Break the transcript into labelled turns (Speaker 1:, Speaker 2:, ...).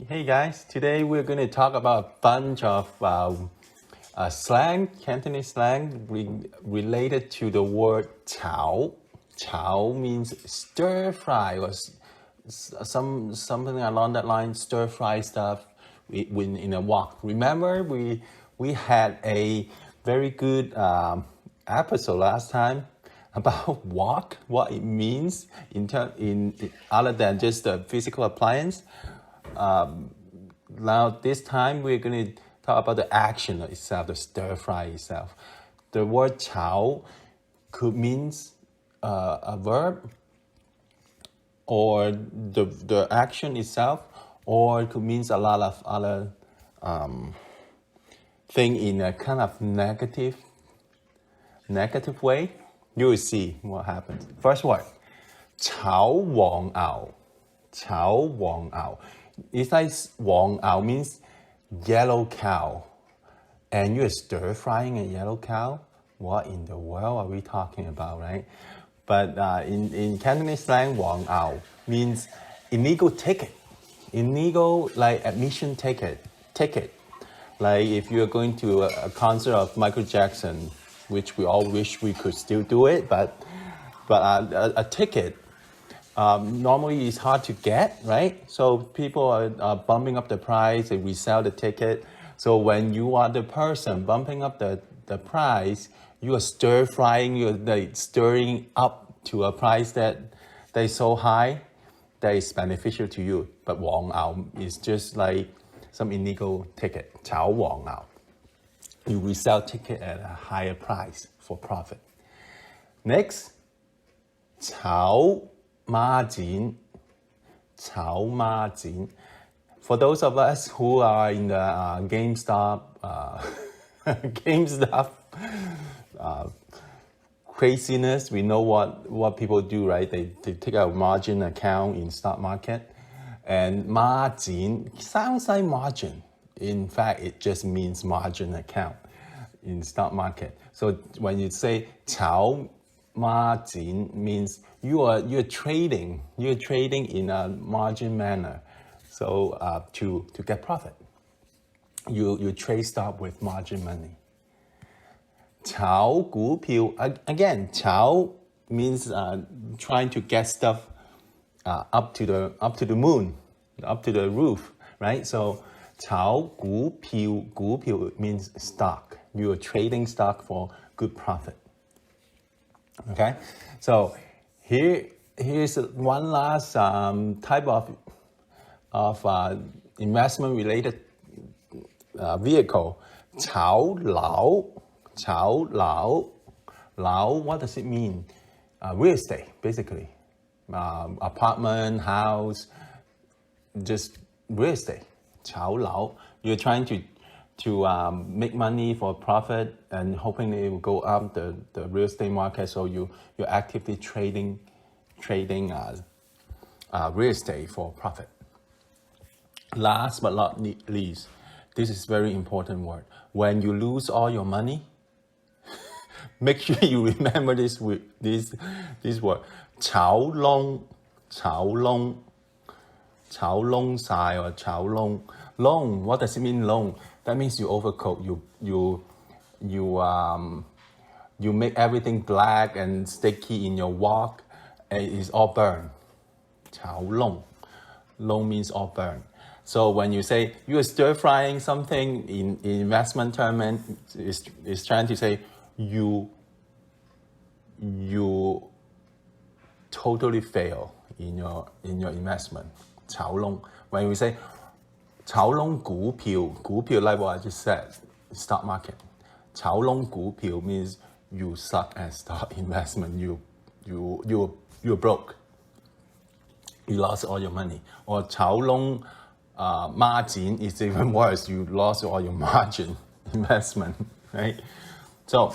Speaker 1: Hey guys, today we're going to talk about a bunch of slang, Cantonese slang related to the word Chao. Chao means stir fry or something along that line, stir fry stuff in a wok. Remember we had a very good episode last time about wok, what it means in other than just the physical appliance. Now this time we're going to talk about the action itself, the stir fry itself. The word chao could means a verb, or the action itself, or it could means a lot of other thing in a kind of negative way. You will see what happens. First word, Chao Wong ao. Chao Wong ao. It's like Wong ao means yellow cow. And you're stir frying a yellow cow? What in the world are we talking about, right? But in Cantonese slang, Wong ao means illegal ticket. Illegal, like admission ticket. Like if you're going to a concert of Michael Jackson, which we all wish we could still do it, but a ticket normally it's hard to get, right? So people are bumping up the price, they resell the ticket. So when you are the person bumping up the price, you are stir frying, you're like stirring up to a price that is so high that is beneficial to you. But Wong ao is just like some illegal ticket. Chao Wong ao. You resell ticket at a higher price for profit. Next, Chao Martin. Chao Martin. For those of us who are in the GameStop craziness, we know what people do, right? They take a margin account in stock market, and margin sounds like margin. In fact, it just means margin account in stock market. So when you say Chao Martin, means you're trading in a margin manner. So to get profit, you trade stock with margin money. Chao 股票, again, Chao means trying to get stuff up to the moon, up to the roof, right? So 炒股票, 股票 means stock. You are trading stock for good profit. Okay, so here's one last type of investment related vehicle. 炒樓, what does it mean? Real estate, basically. Apartment, house, just real estate. 炒樓, you're trying to make money for profit and hoping it will go up the real estate market. So you're actively trading real estate for profit. Last but not least, this is very important word. When you lose all your money, make sure you remember this word. 炒窿晒 or 炒窿. Long, what does it mean long? That means you overcook. You make everything black and sticky in your wok, and it's all burned. 炒窿. Long means all burned. So when you say you are stir frying something in investment term, it's trying to say you totally fail in your investment. 炒窿. When we say 炒窿股票, 股票 like what I just said, stock market. 炒窿股票 means you suck at stock investment. You're broke. You lost all your money. Or 炒窿margin is even worse. You lost all your margin investment, right? So